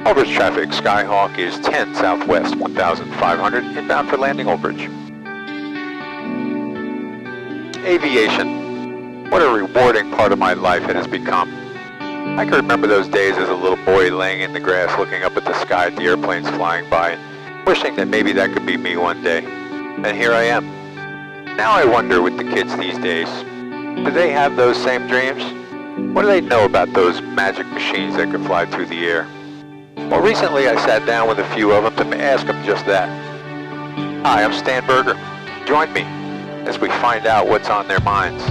Overage traffic, Skyhawk is 10 southwest, 1,500, inbound for landing overage. Aviation. What a rewarding part of my life it has become. I can remember those days as a little boy laying in the grass looking up at the sky at the airplanes flying by, wishing that maybe that could be me one day. And here I am. Now I wonder with the kids these days, do they have those same dreams? What do they know about those magic machines that could fly through the air? Well, recently I sat down with a few of them to ask them just that. Hi, I'm Stan Berger. Join me as we find out what's on their minds.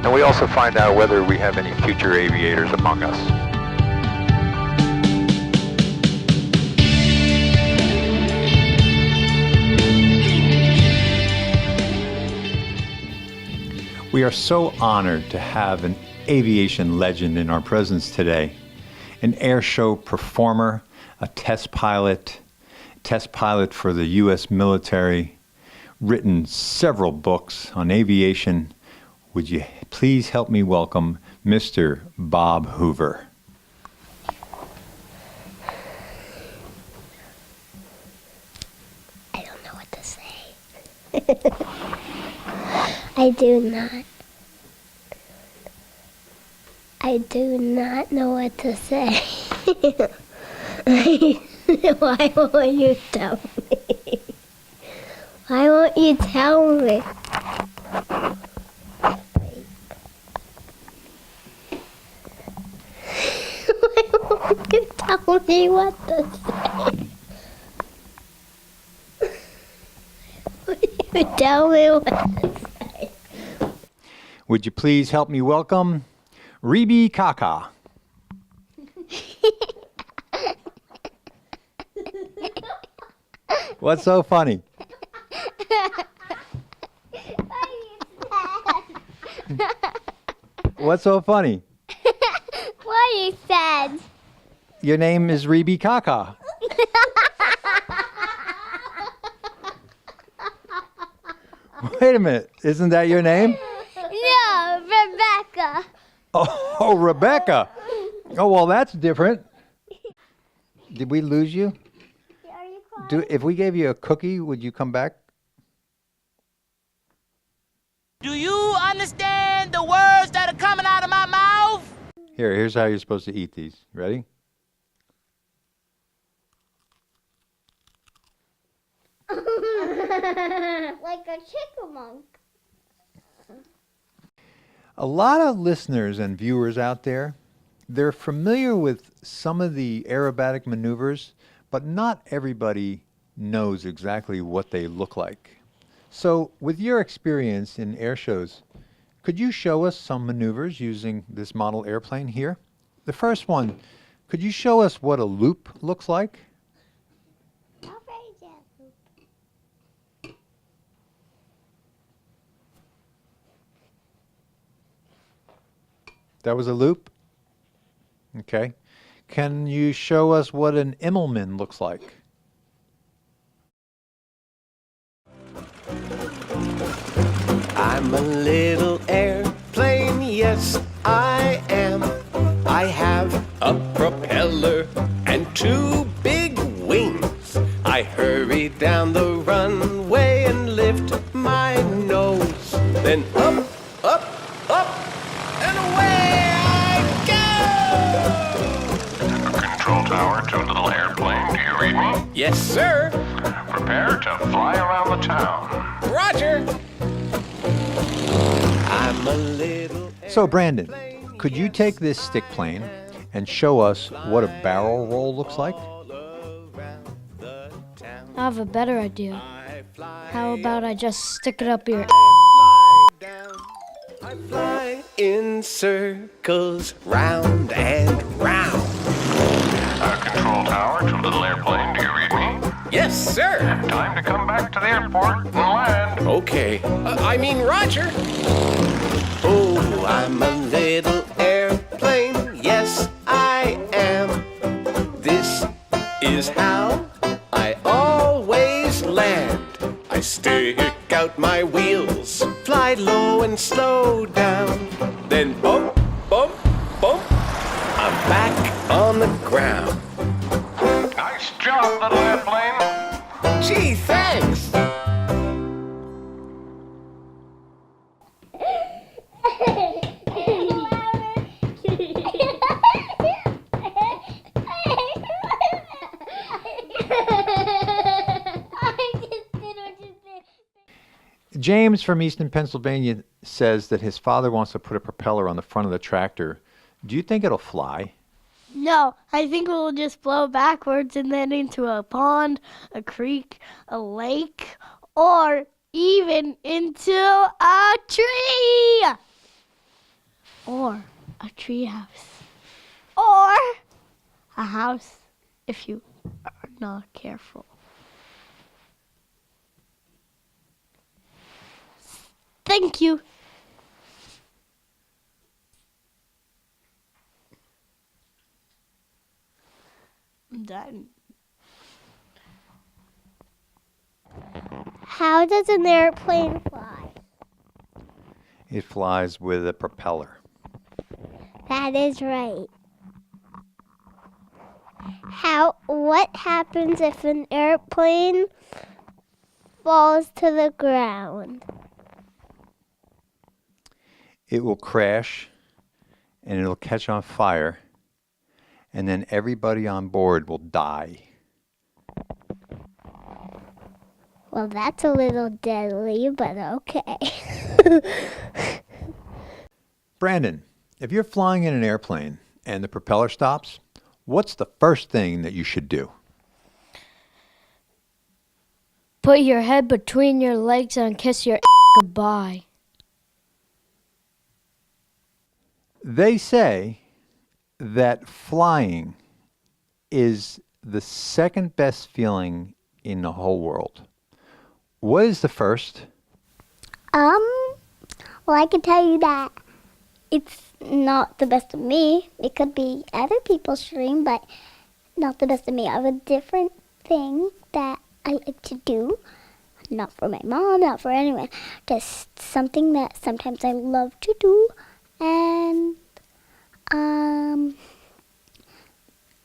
And we also find out whether we have any future aviators among us. We are so honored to have an aviation legend in our presence today. An air show performer, a test pilot for the U.S. military, written several books on aviation. Would you please help me welcome Mr. Bob Hoover? I don't know what to say. I do not know what to say. Why won't you tell me? Why won't you tell me? Why won't you tell me what to say? Will you tell me what to say? Would you please help me welcome Rebe Kaka? What's so funny? What's so funny? What you said. Your name is Rebe Kaka. Wait a minute, isn't that your name? No, Rebecca. Oh, Rebecca. Oh, well, that's different. Did we lose you? Are you crying? If we gave you a cookie, would you come back? Do you understand the words that are coming out of my mouth? Here's how you're supposed to eat these. Ready? Like a chickamunk. A lot of listeners and viewers out there, they're familiar with some of the aerobatic maneuvers, but not everybody knows exactly what they look like. So with your experience in air shows, could you show us some maneuvers using this model airplane here? The first one, could you show us what a loop looks like? That was a loop? Okay. Can you show us what an Immelman looks like? I'm a little airplane, yes I am. I have a propeller and two big wings. I hurry down the runway and lift my nose. Then up, up, up, and away I go! Control tower to little airplane, do you read me? Yes, sir. Prepare to fly around the town. Roger. I'm a little So Brandon, could you take this stick plane and show us what a barrel roll looks like? I have a better idea. How about I just stick it up your I fly in circles round and round. Control tower to little airplane, do you read me? Yes, sir. Time to come back to the airport and land. Okay. I mean, Roger. Oh, I'm a little airplane. Yes, I am. This is how I always land. I stick out my wheels, fly low and slow down. Then bump, bump, bump. I'm back on the ground. Nice job, little airplane. Gee, thanks. James from Eastern Pennsylvania says that his father wants to put a propeller on the front of the tractor. Do you think it'll fly? No, I think it will just blow backwards and then into a pond, a creek, a lake, or even into a tree. Or a tree house. Or a house if you are not careful. Thank you. I'm done. How does an airplane fly? It flies with a propeller. That is right. What happens if an airplane falls to the ground? It will crash and it'll catch on fire, and then everybody on board will die. Well, that's a little deadly, but okay. Brandon, if you're flying in an airplane and the propeller stops, what's the first thing that you should do? Put your head between your legs and kiss your goodbye. They say that flying is the second best feeling in the whole world. What is the first? Well, I can tell you that it's not the best of me. It could be other people's dream, but not the best of me. I have a different thing that I like to do. Not for my mom, not for anyone. Just something that sometimes I love to do. And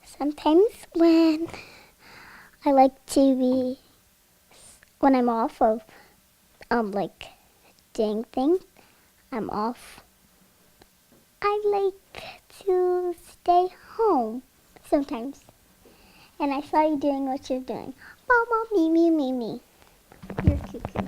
sometimes when I like to be, when I'm off of like doing things, I'm off. I like to stay home sometimes. And I saw you doing what you're doing. Mama, me, me, me, me. You're cute, cute.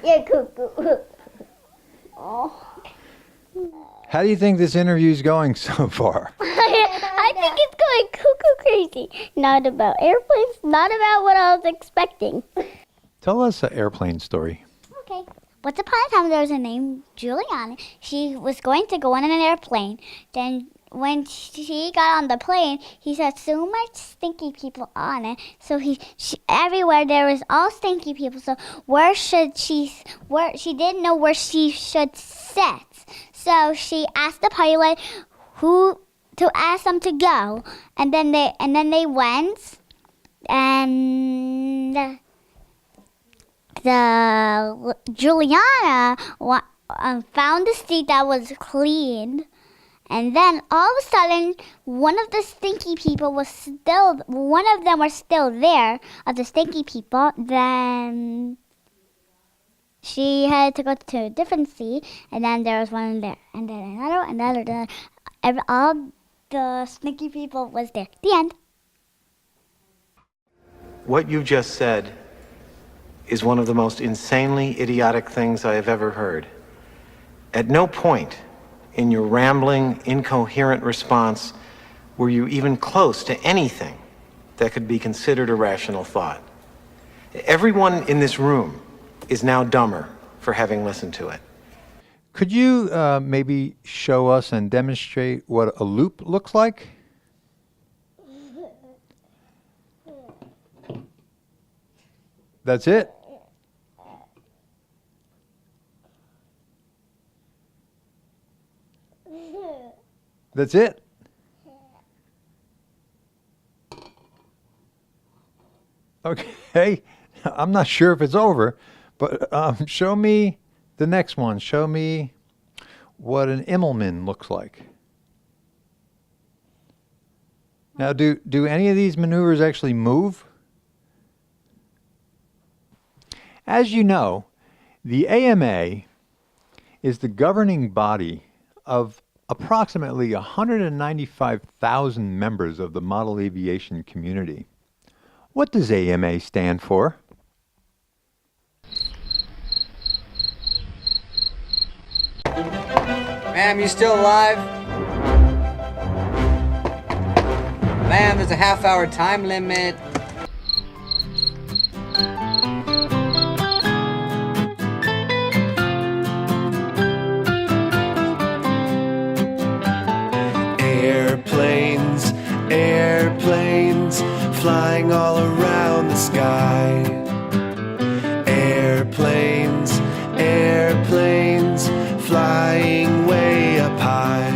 You're cuckoo. Oh. How do you think this interview is going so far? I think it's going cuckoo crazy. Not about airplanes, not about what I was expecting. Tell us an airplane story. Okay. Once upon a time, there was a named Juliana. She was going to go on an airplane. Then when she got on the plane, he saw so much stinky people on it. So everywhere there was all stinky people. So she didn't know where she should sit. So she asked the pilot who to ask them to go, and then they went, and the Juliana found a seat that was clean, and then all of a sudden, one of them was still there, of the stinky people. Then she had to go to a different seat, and then there was one there, and then another. All the stinky people was there. The end. What you just said is one of the most insanely idiotic things I have ever heard. At no point in your rambling, incoherent response were you even close to anything that could be considered a rational thought. Everyone in this room is now dumber for having listened to it. Could you maybe show us and demonstrate what a loop looks like? That's it? That's it? Okay, I'm not sure if it's over, but show me the next one. Show me what an Immelman looks like. Now, do any of these maneuvers actually move? As you know, the AMA is the governing body of approximately 195,000 members of the model aviation community. What does AMA stand for? Ma'am, you still alive? Ma'am, there's a half-hour time limit. Airplanes, airplanes, flying all around the sky. Airplanes, airplanes, flying way up high.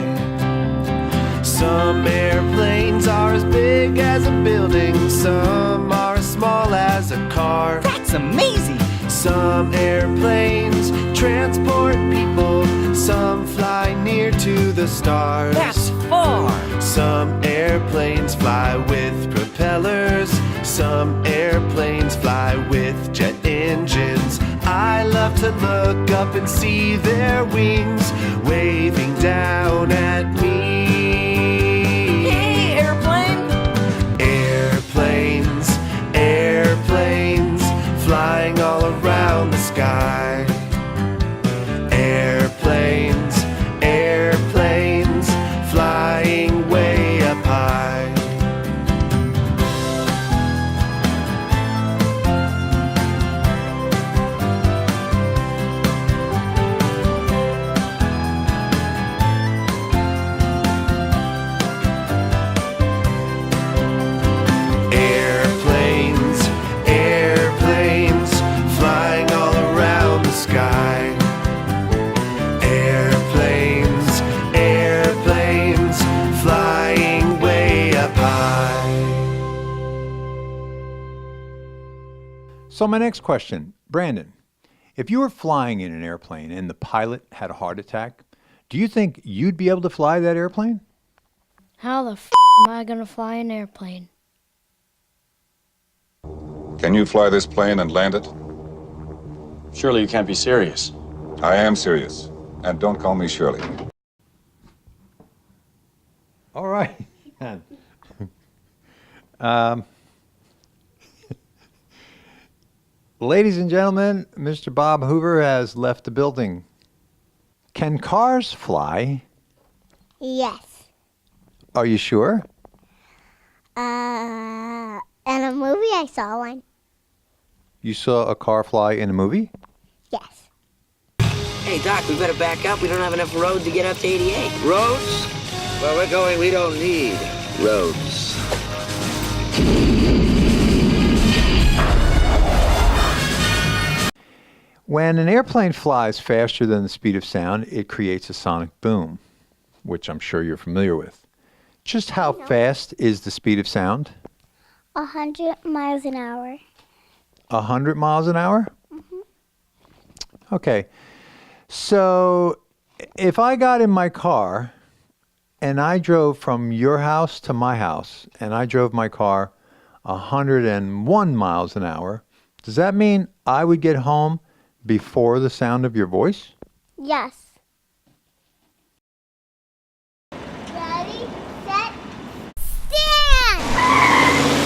Some airplanes are as big as a building, some are as small as a car. That's amazing! Some airplanes transport people, some fly near to the stars. That's far! Some airplanes fly with propellers, some airplanes fly with jet engines. I love to look up and see their wings waving down at me. Hey, airplane! Airplanes, airplanes, flying all around the sky. Airplanes, airplanes, flying way up high. Airplanes, airplanes, flying all around the sky. Airplanes, airplanes, flying way up high. So my next question, Brandon, if you were flying in an airplane and the pilot had a heart attack, do you think you'd be able to fly that airplane? How the am I gonna fly an airplane? Can you fly this plane and land it? Surely you can't be serious. I am serious. And don't call me Shirley. All right. um, ladies and gentlemen, Mr. Bob Hoover has left the building. Can cars fly? Yes. Are you sure? In a movie I saw one. You saw a car fly in a movie? Yes. Hey, Doc, we better back up. We don't have enough road to get up to 88. Roads? Where we're going, we don't need roads. When an airplane flies faster than the speed of sound, it creates a sonic boom, which I'm sure you're familiar with. Just how fast is the speed of sound? 100 miles an hour. 100 miles an hour? Okay. So if I got in my car and I drove from your house to my house and I drove my car 101 miles an hour, does that mean I would get home before the sound of your voice? Yes. Ready, set, stand!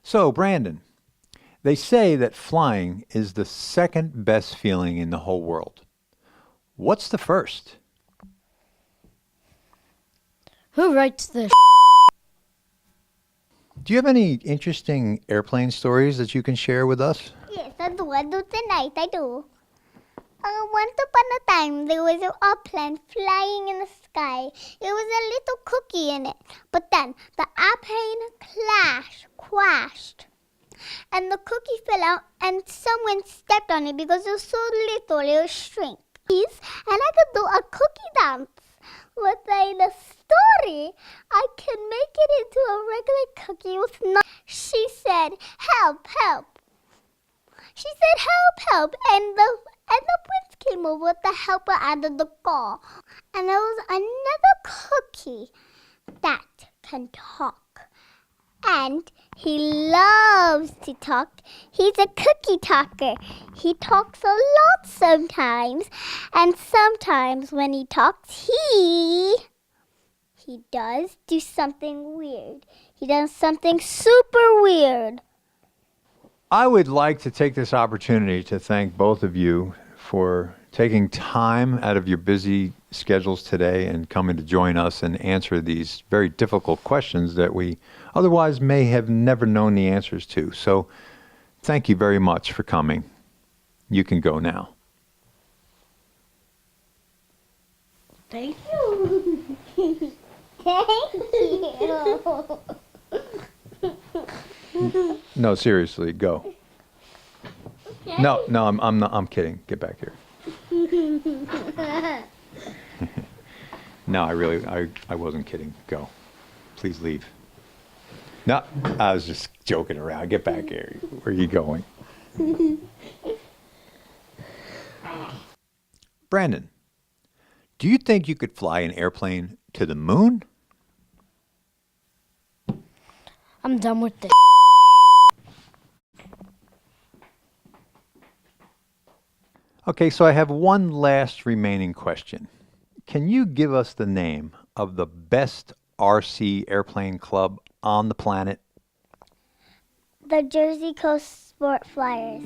So, Brandon, they say that flying is the second best feeling in the whole world. What's the first? Who writes this? Do you have any interesting airplane stories that you can share with us? Yes, I do tonight, I do. Once upon a time, there was an airplane flying in the sky. There was a little cookie in it. But then the airplane crashed. and the cookie fell out, and someone stepped on it because it was so little, it was shrink. And I could do a cookie dance. But in the story, I can make it into a regular cookie with no. She said, "Help, help." She said, "Help, help," and the prince came over with the helper out of the car. And there was another cookie that can talk. And he loves to talk. He's a cookie talker. He talks a lot sometimes. And sometimes when he talks, he does do something weird. He does something super weird. I would like to take this opportunity to thank both of you for taking time out of your busy schedules today and coming to join us and answer these very difficult questions that we otherwise may have never known the answers to. So thank you very much for coming. You can go now. Thank you. Thank you. No, seriously, go. No, I'm not, I'm kidding. Get back here. No, I wasn't kidding. Go. Please leave. No, I was just joking around. Get back here. Where are you going? Brandon, do you think you could fly an airplane to the moon? I'm done with this. Okay, so I have one last remaining question. Can you give us the name of the best RC airplane club on the planet? The Jersey Coast Sport Flyers.